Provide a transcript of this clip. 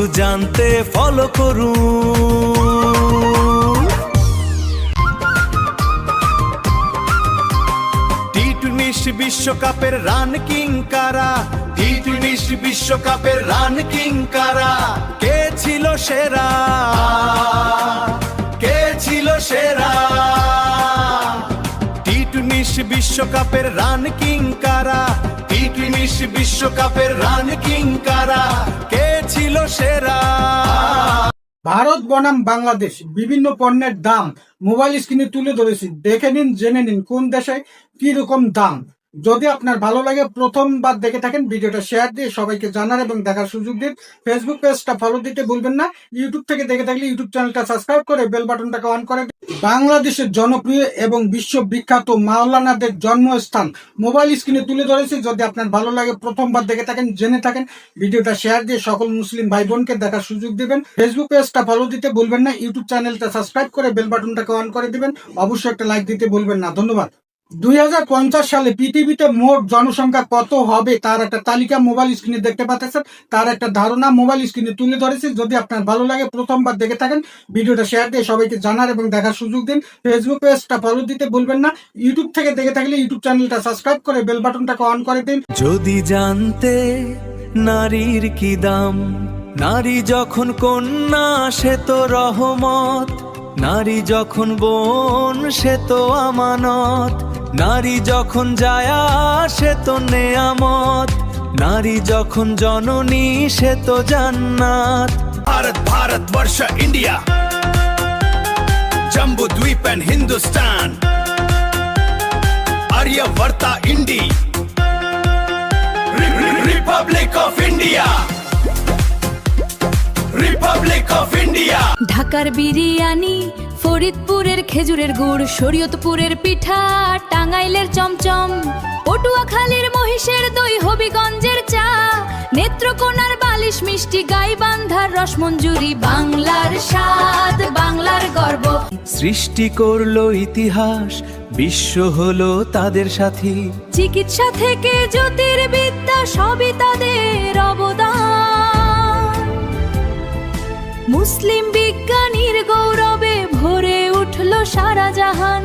কিছু জানতে ফলো করুন। টি-20 বিশ্বকাপের রান কিং কারা, টি-20 বিশ্বকাপের রান কিং কারা, কে ছিল সেরা, কে ছিল সেরা? টি-20 বিশ্বকাপের রান কিং কারা, টি-20 বিশ্বকাপের রান কিং কারা, কে ছিল সেরা? ভারত বনাম বাংলাদেশ বিভিন্ন পণ্যের দাম মোবাইল স্ক্রিনে তুলে ধরেছি, দেখে নিন, জেনে নিন কোন দেশে কি রকম দাম। যদি আপনার ভালো লাগে প্রথমবার দেখে থাকেন ভিডিওটা শেয়ার দিয়ে সবাইকে জানার এবং দেখার সুযোগ দিন। ফেসবুক পেজটা ফলো দিতে ভুলবেন না। ইউটিউব থেকে দেখে থাকলে ইউটিউব চ্যানেলটা সাবস্ক্রাইব করে বেল বাটনটাকে অন করে দিন। বাংলাদেশের জনপ্রিয় এবং বিশ্ববিখ্যাত মাওলানাদের জন্মস্থান মোবাইল স্ক্রিনে তুলে ধরেছি। যদি আপনার ভালো লাগে প্রথমবার দেখে থাকেন, জেনে থাকেন, ভিডিওটা শেয়ার দিয়ে সকল মুসলিম ভাই বোনকে দেখার সুযোগ দিবেন। ফেসবুক পেজটা ফলো দিতে ভুলবেন না। ইউটিউব চ্যানেলটা সাবস্ক্রাইব করে বেল বাটনটাকে অন করে দিবেন। অবশ্যই একটা লাইক দিতে ভুলবেন না। ধন্যবাদ। 2050 সালে পৃথিবীতে মোট জনসংখ্যা কত হবে তার একটা তালিকা মোবাইল স্ক্রিনে দেখতে পাচ্ছেন। তার একটা ধারণা মোবাইল স্ক্রিনে তুলে ধরেছি। যদি আপনার ভালো লাগে প্রথমবার দেখে থাকেন ভিডিওটা শেয়ার দিয়ে সবাইকে জানার এবং দেখার সুযোগ দিন। ফেসবুক পেজটা ফলো দিতে ভুলবেন না। ইউটিউব থেকে দেখে থাকলে ইউটিউব চ্যানেলটা সাবস্ক্রাইব করে বেল বাটনটাকে অন করে দিন। যদি জানতে নারীর কি দাম, নারী যখন কন্যা সে তো রহমত, নারী যখন বোন সে তো আমানত, নারী যখন জায়া সে তো নেয়ামত, নারী যখন জননী সে তো জান্নাত। ভারত ভারতবর্ষ ইন্ডিয়া, জম্বু দ্বীপ এন্ড হিন্দুস্তান, আর্যভট্টা ইন্ডি, republic of India, republic of India. ঢাকার বিরিয়ানি, ফরিদপুরের খেজুরের গুড়, শরীয়তপুরের পিঠা, টাঙ্গাইলের চমচম, পটুয়াখালীর মহিষের দই, হবিগঞ্জের চা, নেত্রকোনার বালিশ মিষ্টি, গাইবান্ধার রসমঞ্জুরি, বাংলার স্বাদ, বাংলার গর্ব। সৃষ্টি করলো ইতিহাস, বিশ্ব হলো তাদের সাথী, চিকিৎসা থেকে জ্যোতির্বিদ্যা সবই তাদের অবদান। মুসলিম বিজ্ঞানীর গৌরবে ভরে উঠল সারা জাহান।